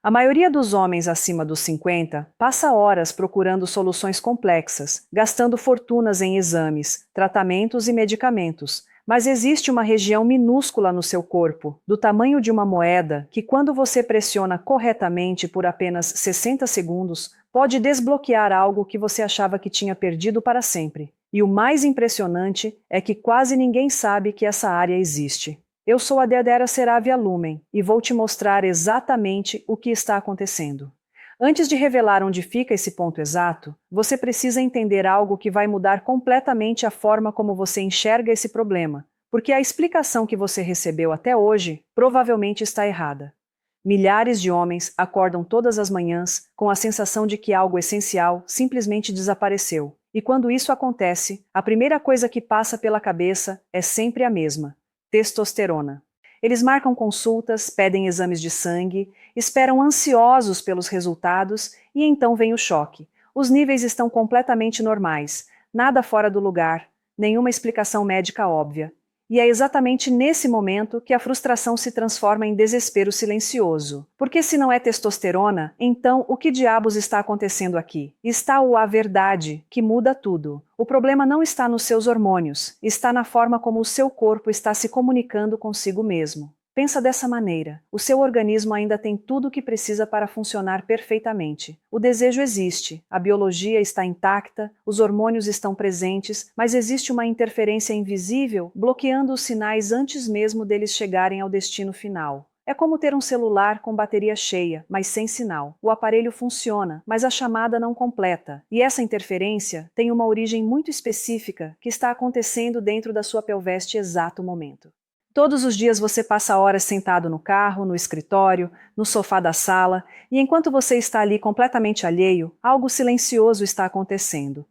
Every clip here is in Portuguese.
A maioria dos homens acima dos 50 passa horas procurando soluções complexas, gastando fortunas em exames, tratamentos e medicamentos. Mas existe uma região minúscula no seu corpo, do tamanho de uma moeda, que quando você pressiona corretamente por apenas 60 segundos, pode desbloquear algo que você achava que tinha perdido para sempre. E o mais impressionante é que quase ninguém sabe que essa área existe. Eu sou a Dedera Seravia Lumen e vou te mostrar exatamente o que está acontecendo. Antes de revelar onde fica esse ponto exato, você precisa entender algo que vai mudar completamente a forma como você enxerga esse problema, porque a explicação que você recebeu até hoje provavelmente está errada. Milhares de homens acordam todas as manhãs com a sensação de que algo essencial simplesmente desapareceu. E quando isso acontece, a primeira coisa que passa pela cabeça é sempre a mesma: testosterona. Eles marcam consultas, pedem exames de sangue, esperam ansiosos pelos resultados e então vem o choque. Os níveis estão completamente normais, nada fora do lugar, nenhuma explicação médica óbvia. E é exatamente nesse momento que a frustração se transforma em desespero silencioso. Porque se não é testosterona, então o que diabos está acontecendo aqui? Está a verdade, que muda tudo. O problema não está nos seus hormônios, está na forma como o seu corpo está se comunicando consigo mesmo. Pensa dessa maneira: o seu organismo ainda tem tudo o que precisa para funcionar perfeitamente. O desejo existe, a biologia está intacta, os hormônios estão presentes, mas existe uma interferência invisível bloqueando os sinais antes mesmo deles chegarem ao destino final. É como ter um celular com bateria cheia, mas sem sinal. O aparelho funciona, mas a chamada não completa. E essa interferência tem uma origem muito específica que está acontecendo dentro da sua pelve neste exato momento. Todos os dias você passa horas sentado no carro, no escritório, no sofá da sala, e enquanto você está ali completamente alheio, algo silencioso está acontecendo.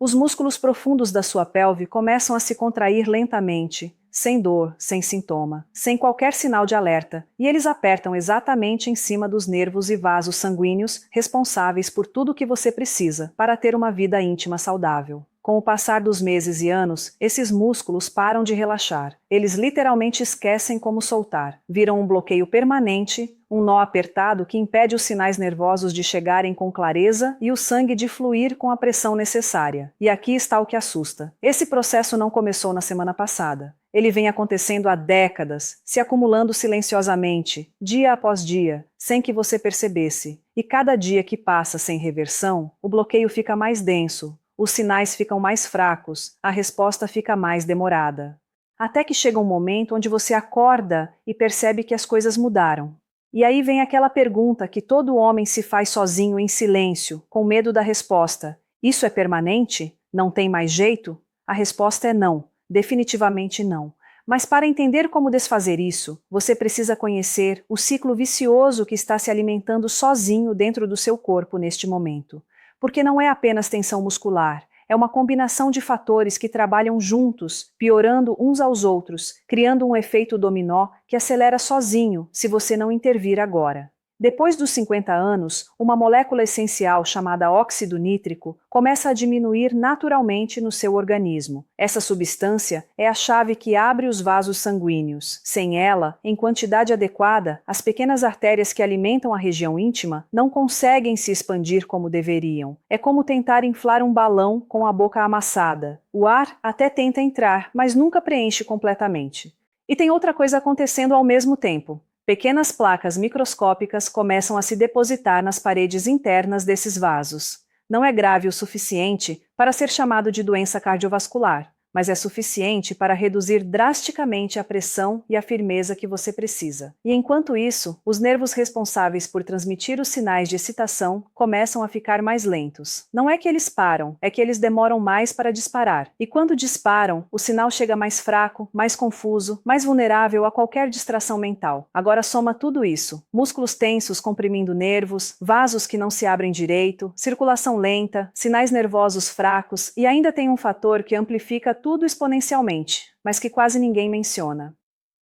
Os músculos profundos da sua pelve começam a se contrair lentamente, sem dor, sem sintoma, sem qualquer sinal de alerta, e eles apertam exatamente em cima dos nervos e vasos sanguíneos responsáveis por tudo o que você precisa para ter uma vida íntima saudável. Com o passar dos meses e anos, esses músculos param de relaxar. Eles literalmente esquecem como soltar. Viram um bloqueio permanente, um nó apertado que impede os sinais nervosos de chegarem com clareza e o sangue de fluir com a pressão necessária. E aqui está o que assusta. Esse processo não começou na semana passada. Ele vem acontecendo há décadas, se acumulando silenciosamente, dia após dia, sem que você percebesse. E cada dia que passa sem reversão, o bloqueio fica mais denso. Os sinais ficam mais fracos, a resposta fica mais demorada. Até que chega um momento onde você acorda e percebe que as coisas mudaram. E aí vem aquela pergunta que todo homem se faz sozinho em silêncio, com medo da resposta: isso é permanente? Não tem mais jeito? A resposta é não, definitivamente não. Mas para entender como desfazer isso, você precisa conhecer o ciclo vicioso que está se alimentando sozinho dentro do seu corpo neste momento. Porque não é apenas tensão muscular, é uma combinação de fatores que trabalham juntos, piorando uns aos outros, criando um efeito dominó que acelera sozinho se você não intervir agora. Depois dos 50 anos, uma molécula essencial chamada óxido nítrico começa a diminuir naturalmente no seu organismo. Essa substância é a chave que abre os vasos sanguíneos. Sem ela, em quantidade adequada, as pequenas artérias que alimentam a região íntima não conseguem se expandir como deveriam. É como tentar inflar um balão com a boca amassada. O ar até tenta entrar, mas nunca preenche completamente. E tem outra coisa acontecendo ao mesmo tempo. Pequenas placas microscópicas começam a se depositar nas paredes internas desses vasos. Não é grave o suficiente para ser chamado de doença cardiovascular, mas é suficiente para reduzir drasticamente a pressão e a firmeza que você precisa. E enquanto isso, os nervos responsáveis por transmitir os sinais de excitação começam a ficar mais lentos. Não é que eles param, é que eles demoram mais para disparar. E quando disparam, o sinal chega mais fraco, mais confuso, mais vulnerável a qualquer distração mental. Agora soma tudo isso: músculos tensos comprimindo nervos, vasos que não se abrem direito, circulação lenta, sinais nervosos fracos, e ainda tem um fator que amplifica tudo exponencialmente, mas que quase ninguém menciona: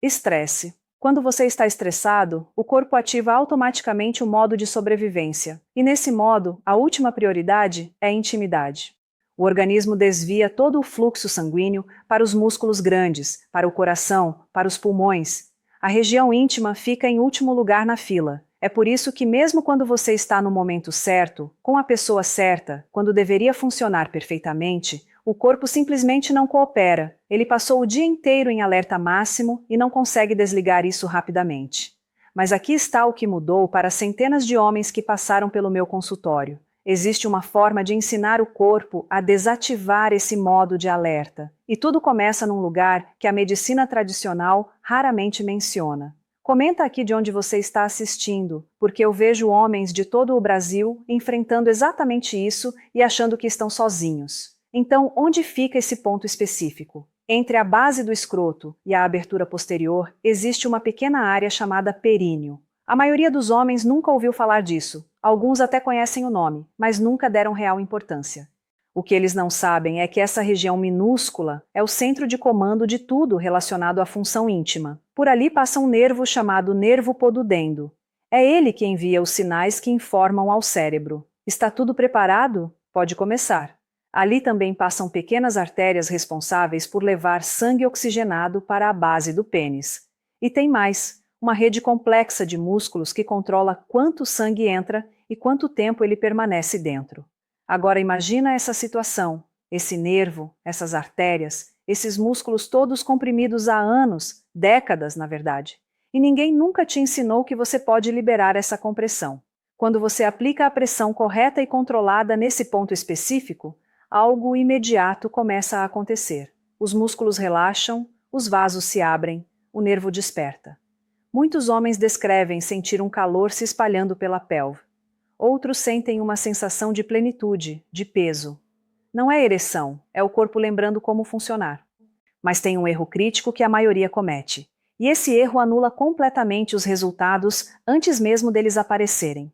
estresse. Quando você está estressado, o corpo ativa automaticamente o modo de sobrevivência. E nesse modo, a última prioridade é a intimidade. O organismo desvia todo o fluxo sanguíneo para os músculos grandes, para o coração, para os pulmões. A região íntima fica em último lugar na fila. É por isso que mesmo quando você está no momento certo, com a pessoa certa, quando deveria funcionar perfeitamente, o corpo simplesmente não coopera. Ele passou o dia inteiro em alerta máximo e não consegue desligar isso rapidamente. Mas aqui está o que mudou para centenas de homens que passaram pelo meu consultório. Existe uma forma de ensinar o corpo a desativar esse modo de alerta. E tudo começa num lugar que a medicina tradicional raramente menciona. Comenta aqui de onde você está assistindo, porque eu vejo homens de todo o Brasil enfrentando exatamente isso e achando que estão sozinhos. Então, onde fica esse ponto específico? Entre a base do escroto e a abertura posterior, existe uma pequena área chamada períneo. A maioria dos homens nunca ouviu falar disso. Alguns até conhecem o nome, mas nunca deram real importância. O que eles não sabem é que essa região minúscula é o centro de comando de tudo relacionado à função íntima. Por ali passa um nervo chamado nervo podudendo. É ele que envia os sinais que informam ao cérebro. Está tudo preparado? Pode começar. Ali também passam pequenas artérias responsáveis por levar sangue oxigenado para a base do pênis. E tem mais, uma rede complexa de músculos que controla quanto sangue entra e quanto tempo ele permanece dentro. Agora imagina essa situação, esse nervo, essas artérias, esses músculos todos comprimidos há anos, décadas na verdade. E ninguém nunca te ensinou que você pode liberar essa compressão. Quando você aplica a pressão correta e controlada nesse ponto específico, algo imediato começa a acontecer. Os músculos relaxam, os vasos se abrem, o nervo desperta. Muitos homens descrevem sentir um calor se espalhando pela pelve. Outros sentem uma sensação de plenitude, de peso. Não é ereção, é o corpo lembrando como funcionar. Mas tem um erro crítico que a maioria comete. E esse erro anula completamente os resultados antes mesmo deles aparecerem.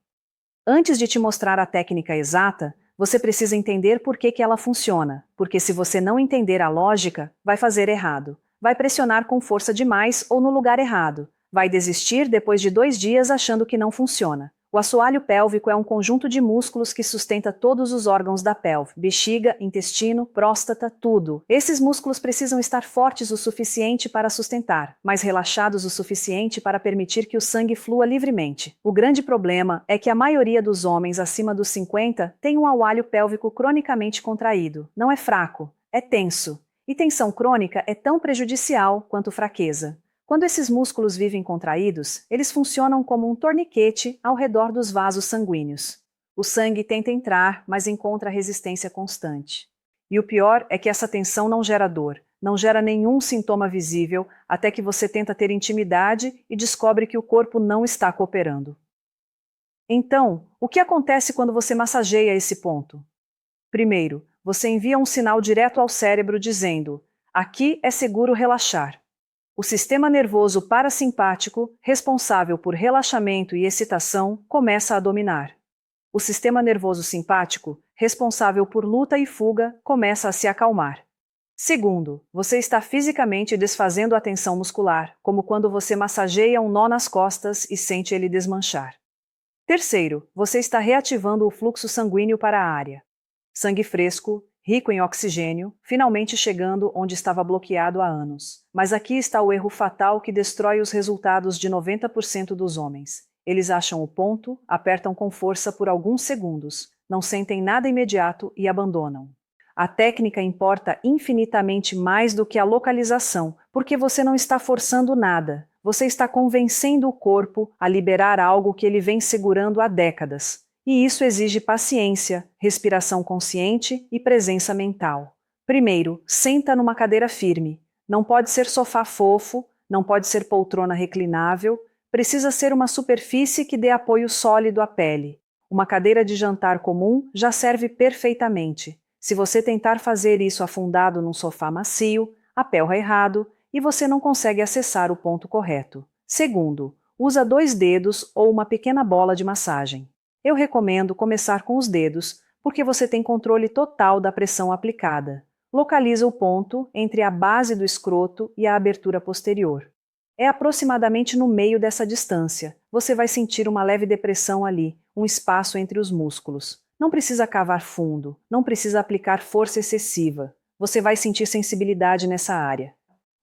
Antes de te mostrar a técnica exata, você precisa entender por que ela funciona, porque se você não entender a lógica, vai fazer errado. Vai pressionar com força demais ou no lugar errado. Vai desistir depois de 2 dias achando que não funciona. O assoalho pélvico é um conjunto de músculos que sustenta todos os órgãos da pelve, bexiga, intestino, próstata, tudo. Esses músculos precisam estar fortes o suficiente para sustentar, mas relaxados o suficiente para permitir que o sangue flua livremente. O grande problema é que a maioria dos homens acima dos 50 tem um assoalho pélvico cronicamente contraído. Não é fraco, é tenso. E tensão crônica é tão prejudicial quanto fraqueza. Quando esses músculos vivem contraídos, eles funcionam como um torniquete ao redor dos vasos sanguíneos. O sangue tenta entrar, mas encontra resistência constante. E o pior é que essa tensão não gera dor, não gera nenhum sintoma visível, até que você tenta ter intimidade e descobre que o corpo não está cooperando. Então, o que acontece quando você massageia esse ponto? Primeiro, você envia um sinal direto ao cérebro dizendo: aqui é seguro relaxar. O sistema nervoso parasimpático, responsável por relaxamento e excitação, começa a dominar. O sistema nervoso simpático, responsável por luta e fuga, começa a se acalmar. Segundo, você está fisicamente desfazendo a tensão muscular, como quando você massageia um nó nas costas e sente ele desmanchar. Terceiro, você está reativando o fluxo sanguíneo para a área. Sangue fresco, rico em oxigênio, finalmente chegando onde estava bloqueado há anos. Mas aqui está o erro fatal que destrói os resultados de 90% dos homens. Eles acham o ponto, apertam com força por alguns segundos, não sentem nada imediato e abandonam. A técnica importa infinitamente mais do que a localização, porque você não está forçando nada. Você está convencendo o corpo a liberar algo que ele vem segurando há décadas. E isso exige paciência, respiração consciente e presença mental. Primeiro, senta numa cadeira firme. Não pode ser sofá fofo, não pode ser poltrona reclinável, precisa ser uma superfície que dê apoio sólido à pele. Uma cadeira de jantar comum já serve perfeitamente. Se você tentar fazer isso afundado num sofá macio, apelra errado e você não consegue acessar o ponto correto. Segundo, usa 2 dedos ou uma pequena bola de massagem. Eu recomendo começar com os dedos, porque você tem controle total da pressão aplicada. Localiza o ponto entre a base do escroto e a abertura posterior. É aproximadamente no meio dessa distância. Você vai sentir uma leve depressão ali, um espaço entre os músculos. Não precisa cavar fundo, não precisa aplicar força excessiva. Você vai sentir sensibilidade nessa área.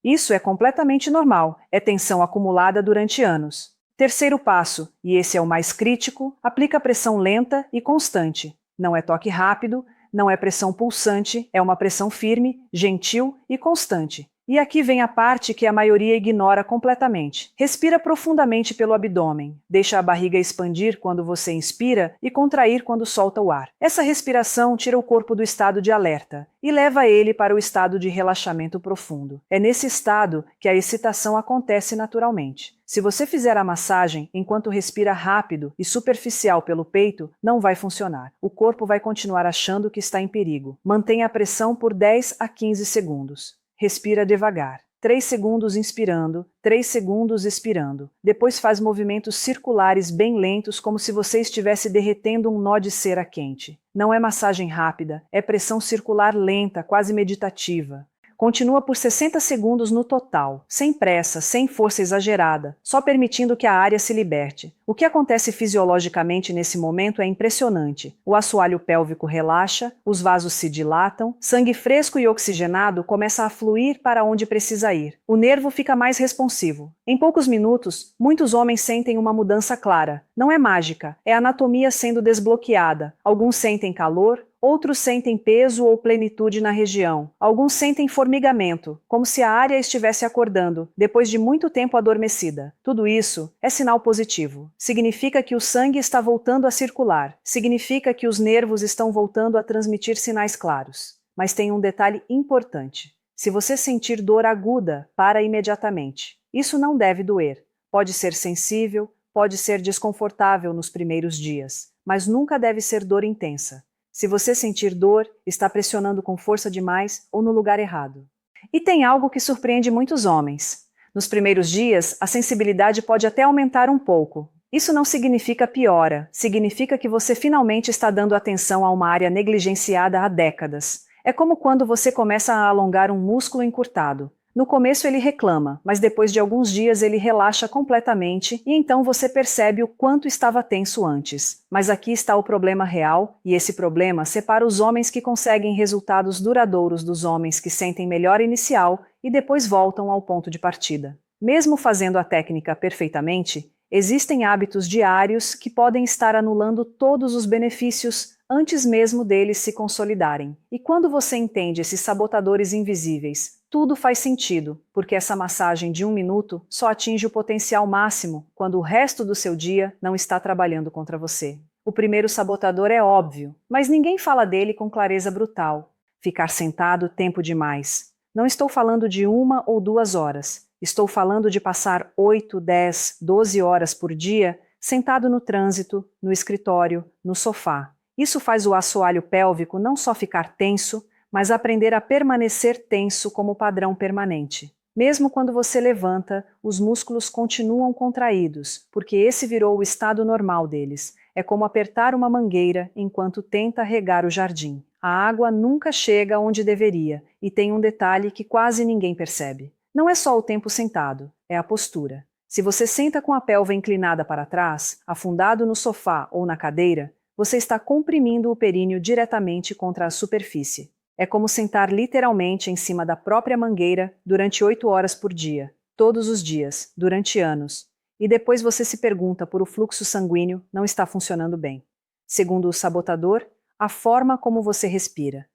Isso é completamente normal, é tensão acumulada durante anos. Terceiro passo, e esse é o mais crítico, aplica pressão lenta e constante. Não é toque rápido, não é pressão pulsante, é uma pressão firme, gentil e constante. E aqui vem a parte que a maioria ignora completamente. Respira profundamente pelo abdômen. Deixa a barriga expandir quando você inspira e contrair quando solta o ar. Essa respiração tira o corpo do estado de alerta e leva ele para o estado de relaxamento profundo. É nesse estado que a excitação acontece naturalmente. Se você fizer a massagem enquanto respira rápido e superficial pelo peito, não vai funcionar. O corpo vai continuar achando que está em perigo. Mantenha a pressão por 10 a 15 segundos. Respira devagar. 3 segundos inspirando, 3 segundos expirando. Depois faz movimentos circulares bem lentos, como se você estivesse derretendo um nó de cera quente. Não é massagem rápida, é pressão circular lenta, quase meditativa. Continua por 60 segundos no total, sem pressa, sem força exagerada, só permitindo que a área se liberte. O que acontece fisiologicamente nesse momento é impressionante. O assoalho pélvico relaxa, os vasos se dilatam, sangue fresco e oxigenado começa a fluir para onde precisa ir. O nervo fica mais responsivo. Em poucos minutos, muitos homens sentem uma mudança clara. Não é mágica, é a anatomia sendo desbloqueada. Alguns sentem calor, outros sentem peso ou plenitude na região. Alguns sentem formigamento, como se a área estivesse acordando, depois de muito tempo adormecida. Tudo isso é sinal positivo. Significa que o sangue está voltando a circular. Significa que os nervos estão voltando a transmitir sinais claros. Mas tem um detalhe importante. Se você sentir dor aguda, para imediatamente. Isso não deve doer. Pode ser sensível, pode ser desconfortável nos primeiros dias, mas nunca deve ser dor intensa. Se você sentir dor, está pressionando com força demais ou no lugar errado. E tem algo que surpreende muitos homens. Nos primeiros dias, a sensibilidade pode até aumentar um pouco. Isso não significa piora, significa que você finalmente está dando atenção a uma área negligenciada há décadas. É como quando você começa a alongar um músculo encurtado. No começo ele reclama, mas depois de alguns dias ele relaxa completamente e então você percebe o quanto estava tenso antes. Mas aqui está o problema real, e esse problema separa os homens que conseguem resultados duradouros dos homens que sentem melhora inicial e depois voltam ao ponto de partida. Mesmo fazendo a técnica perfeitamente, existem hábitos diários que podem estar anulando todos os benefícios antes mesmo deles se consolidarem. E quando você entende esses sabotadores invisíveis, tudo faz sentido, porque essa massagem de 1 minuto só atinge o potencial máximo quando o resto do seu dia não está trabalhando contra você. O primeiro sabotador é óbvio, mas ninguém fala dele com clareza brutal. Ficar sentado tempo demais. Não estou falando de 1 ou 2 horas. Estou falando de passar 8, 10, 12 horas por dia sentado no trânsito, no escritório, no sofá. Isso faz o assoalho pélvico não só ficar tenso, mas aprender a permanecer tenso como padrão permanente. Mesmo quando você levanta, os músculos continuam contraídos, porque esse virou o estado normal deles. É como apertar uma mangueira enquanto tenta regar o jardim. A água nunca chega onde deveria, e tem um detalhe que quase ninguém percebe. Não é só o tempo sentado, é a postura. Se você senta com a pelva inclinada para trás, afundado no sofá ou na cadeira, você está comprimindo o períneo diretamente contra a superfície. É como sentar literalmente em cima da própria mangueira durante 8 horas por dia, todos os dias, durante anos. E depois você se pergunta por o fluxo sanguíneo não está funcionando bem. Segundo o sabotador, a forma como você respira.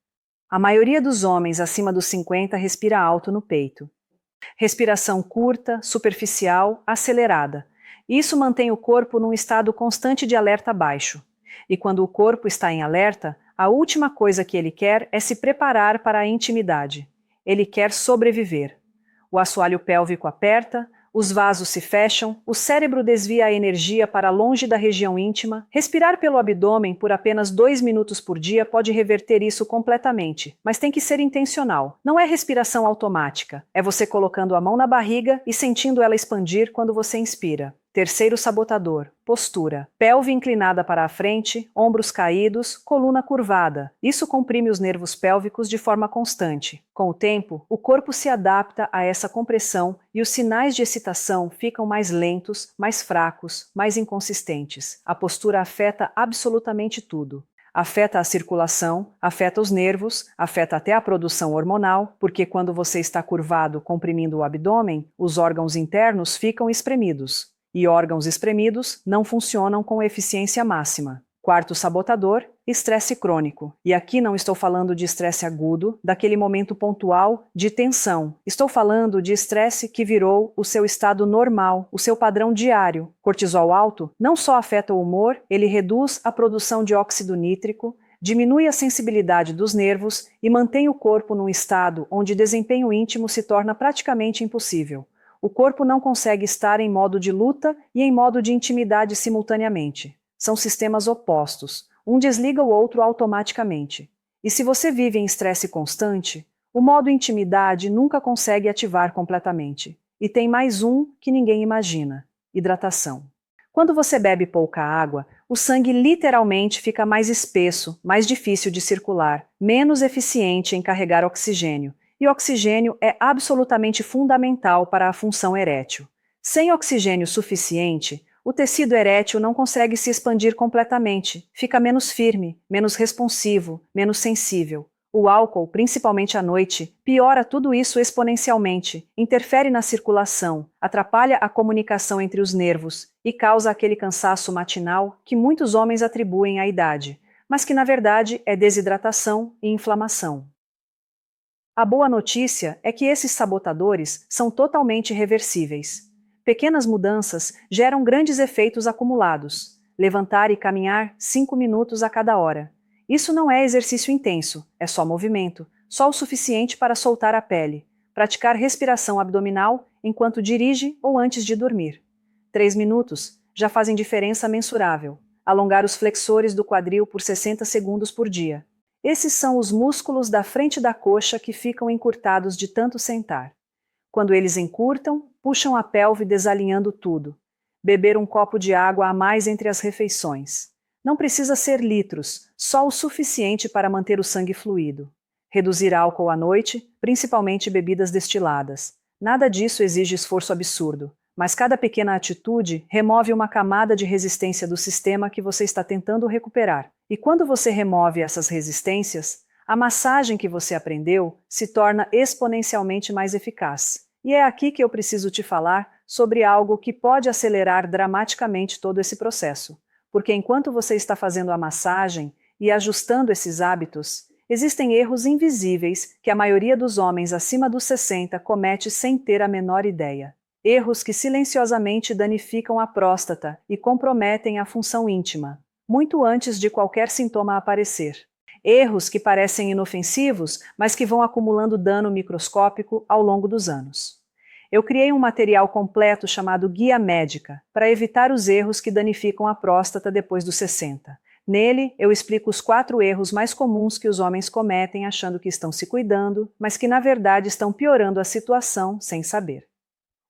A maioria dos homens acima dos 50 respira alto no peito. Respiração curta, superficial, acelerada. Isso mantém o corpo num estado constante de alerta baixo. E quando o corpo está em alerta, a última coisa que ele quer é se preparar para a intimidade. Ele quer sobreviver. O assoalho pélvico aperta, os vasos se fecham, o cérebro desvia a energia para longe da região íntima. Respirar pelo abdômen por apenas 2 minutos por dia pode reverter isso completamente, mas tem que ser intencional. Não é respiração automática, é você colocando a mão na barriga e sentindo ela expandir quando você inspira. Terceiro sabotador, postura. Pelve inclinada para a frente, ombros caídos, coluna curvada. Isso comprime os nervos pélvicos de forma constante. Com o tempo, o corpo se adapta a essa compressão e os sinais de excitação ficam mais lentos, mais fracos, mais inconsistentes. A postura afeta absolutamente tudo. Afeta a circulação, afeta os nervos, afeta até a produção hormonal, porque quando você está curvado comprimindo o abdômen, os órgãos internos ficam espremidos. e órgãos espremidos não funcionam com eficiência máxima. Quarto sabotador, estresse crônico. E aqui não estou falando de estresse agudo, daquele momento pontual de tensão. Estou falando de estresse que virou o seu estado normal, o seu padrão diário. Cortisol alto não só afeta o humor, ele reduz a produção de óxido nítrico, diminui a sensibilidade dos nervos e mantém o corpo num estado onde desempenho íntimo se torna praticamente impossível. O corpo não consegue estar em modo de luta e em modo de intimidade simultaneamente. São sistemas opostos. Um desliga o outro automaticamente. E se você vive em estresse constante, o modo intimidade nunca consegue ativar completamente. E tem mais um que ninguém imagina: hidratação. Quando você bebe pouca água, o sangue literalmente fica mais espesso, mais difícil de circular, menos eficiente em carregar oxigênio. E oxigênio é absolutamente fundamental para a função erétil. Sem oxigênio suficiente, o tecido erétil não consegue se expandir completamente, fica menos firme, menos responsivo, menos sensível. O álcool, principalmente à noite, piora tudo isso exponencialmente, interfere na circulação, atrapalha a comunicação entre os nervos e causa aquele cansaço matinal que muitos homens atribuem à idade, mas que na verdade é desidratação e inflamação. A boa notícia é que esses sabotadores são totalmente reversíveis. Pequenas mudanças geram grandes efeitos acumulados. Levantar e caminhar 5 minutos a cada hora. Isso não é exercício intenso, é só movimento, só o suficiente para soltar a pele. Praticar respiração abdominal enquanto dirige ou antes de dormir. 3 minutos já fazem diferença mensurável. Alongar os flexores do quadril por 60 segundos por dia. Esses são os músculos da frente da coxa que ficam encurtados de tanto sentar. Quando eles encurtam, puxam a pelve desalinhando tudo. Beber um copo de água a mais entre as refeições. Não precisa ser litros, só o suficiente para manter o sangue fluido. Reduzir álcool à noite, principalmente bebidas destiladas. Nada disso exige esforço absurdo, mas cada pequena atitude remove uma camada de resistência do sistema que você está tentando recuperar. E quando você remove essas resistências, a massagem que você aprendeu se torna exponencialmente mais eficaz. E é aqui que eu preciso te falar sobre algo que pode acelerar dramaticamente todo esse processo. Porque enquanto você está fazendo a massagem e ajustando esses hábitos, existem erros invisíveis que a maioria dos homens acima dos 60 comete sem ter a menor ideia. Erros que silenciosamente danificam a próstata e comprometem a função íntima, muito antes de qualquer sintoma aparecer. Erros que parecem inofensivos, mas que vão acumulando dano microscópico ao longo dos anos. Eu criei um material completo chamado Guia Médica, para evitar os erros que danificam a próstata depois dos 60. Nele, eu explico os 4 erros mais comuns que os homens cometem achando que estão se cuidando, mas que na verdade estão piorando a situação sem saber.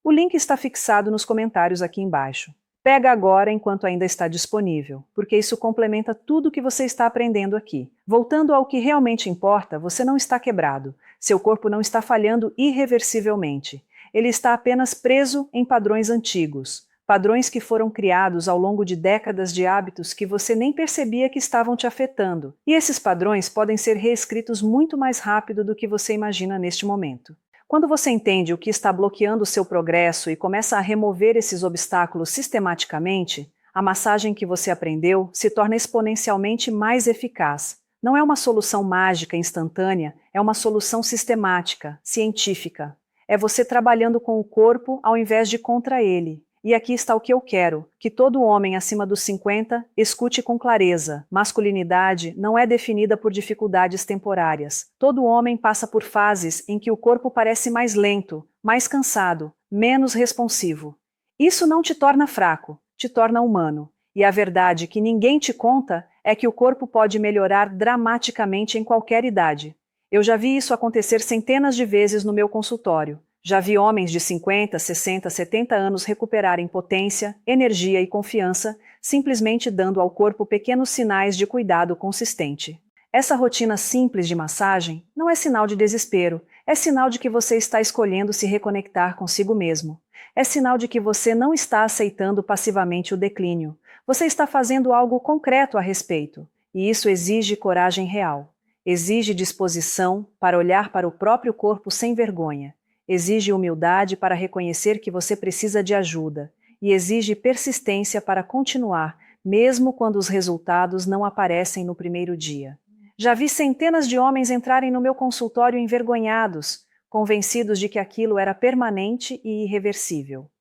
O link está fixado nos comentários aqui embaixo. Pega agora enquanto ainda está disponível, porque isso complementa tudo o que você está aprendendo aqui. Voltando ao que realmente importa, você não está quebrado. Seu corpo não está falhando irreversivelmente. Ele está apenas preso em padrões antigos. Padrões que foram criados ao longo de décadas de hábitos que você nem percebia que estavam te afetando. E esses padrões podem ser reescritos muito mais rápido do que você imagina neste momento. Quando você entende o que está bloqueando o seu progresso e começa a remover esses obstáculos sistematicamente, a massagem que você aprendeu se torna exponencialmente mais eficaz. Não é uma solução mágica instantânea, é uma solução sistemática, científica. É você trabalhando com o corpo ao invés de contra ele. E aqui está o que eu quero, que todo homem acima dos 50 escute com clareza. Masculinidade não é definida por dificuldades temporárias. Todo homem passa por fases em que o corpo parece mais lento, mais cansado, menos responsivo. Isso não te torna fraco, te torna humano. E a verdade que ninguém te conta é que o corpo pode melhorar dramaticamente em qualquer idade. Eu já vi isso acontecer centenas de vezes no meu consultório. Já vi homens de 50, 60, 70 anos recuperarem potência, energia e confiança, simplesmente dando ao corpo pequenos sinais de cuidado consistente. Essa rotina simples de massagem não é sinal de desespero, é sinal de que você está escolhendo se reconectar consigo mesmo. É sinal de que você não está aceitando passivamente o declínio. Você está fazendo algo concreto a respeito, e isso exige coragem real. Exige disposição para olhar para o próprio corpo sem vergonha. Exige humildade para reconhecer que você precisa de ajuda. e exige persistência para continuar, mesmo quando os resultados não aparecem no primeiro dia. Já vi centenas de homens entrarem no meu consultório envergonhados, convencidos de que aquilo era permanente e irreversível,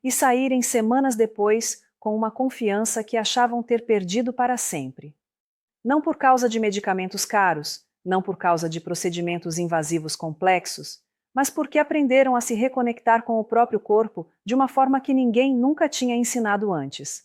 e saírem semanas depois com uma confiança que achavam ter perdido para sempre. Não por causa de medicamentos caros, não por causa de procedimentos invasivos complexos, mas porque aprenderam a se reconectar com o próprio corpo de uma forma que ninguém nunca tinha ensinado antes.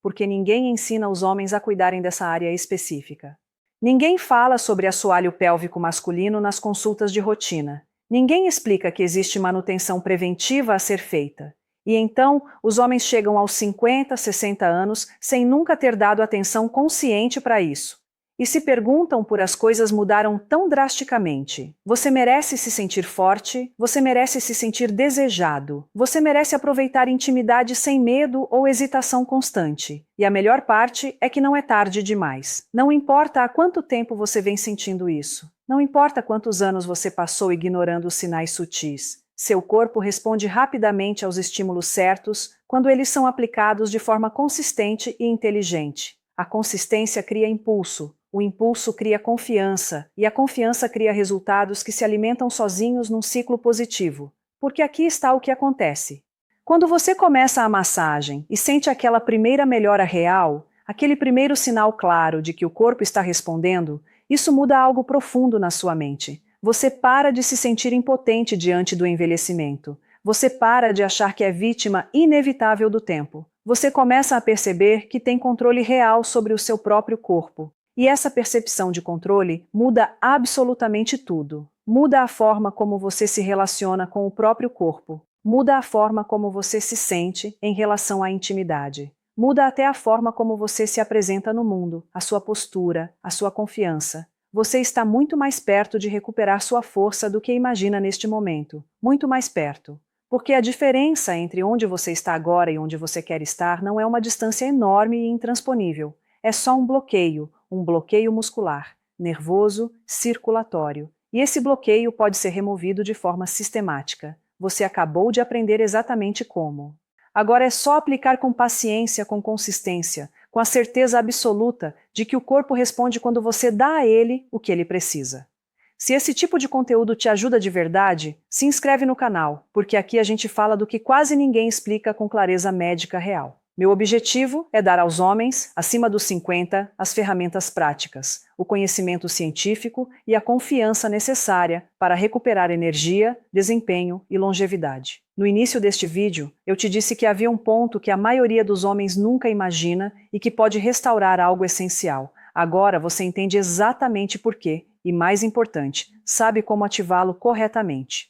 Porque ninguém ensina os homens a cuidarem dessa área específica. Ninguém fala sobre assoalho pélvico masculino nas consultas de rotina. Ninguém explica que existe manutenção preventiva a ser feita. E então, os homens chegam aos 50, 60 anos sem nunca ter dado atenção consciente para isso. E se perguntam por as coisas mudaram tão drasticamente. Você merece se sentir forte, você merece se sentir desejado, você merece aproveitar intimidade sem medo ou hesitação constante. E a melhor parte é que não é tarde demais. Não importa há quanto tempo você vem sentindo isso. Não importa quantos anos você passou ignorando os sinais sutis. Seu corpo responde rapidamente aos estímulos certos quando eles são aplicados de forma consistente e inteligente. A consistência cria impulso. O impulso cria confiança, e a confiança cria resultados que se alimentam sozinhos num ciclo positivo. Porque aqui está o que acontece. Quando você começa a massagem e sente aquela primeira melhora real, aquele primeiro sinal claro de que o corpo está respondendo, isso muda algo profundo na sua mente. Você para de se sentir impotente diante do envelhecimento. Você para de achar que é vítima inevitável do tempo. Você começa a perceber que tem controle real sobre o seu próprio corpo. E essa percepção de controle muda absolutamente tudo. Muda a forma como você se relaciona com o próprio corpo. Muda a forma como você se sente em relação à intimidade. Muda até a forma como você se apresenta no mundo, a sua postura, a sua confiança. Você está muito mais perto de recuperar sua força do que imagina neste momento. Muito mais perto. Porque a diferença entre onde você está agora e onde você quer estar não é uma distância enorme e intransponível. É só um bloqueio muscular, nervoso, circulatório. E esse bloqueio pode ser removido de forma sistemática. Você acabou de aprender exatamente como. Agora é só aplicar com paciência, com consistência, com a certeza absoluta de que o corpo responde quando você dá a ele o que ele precisa. Se esse tipo de conteúdo te ajuda de verdade, se inscreve no canal, porque aqui a gente fala do que quase ninguém explica com clareza médica real. Meu objetivo é dar aos homens, acima dos 50, as ferramentas práticas, o conhecimento científico e a confiança necessária para recuperar energia, desempenho e longevidade. No início deste vídeo, eu te disse que havia um ponto que a maioria dos homens nunca imagina e que pode restaurar algo essencial. Agora você entende exatamente por quê e, mais importante, sabe como ativá-lo corretamente.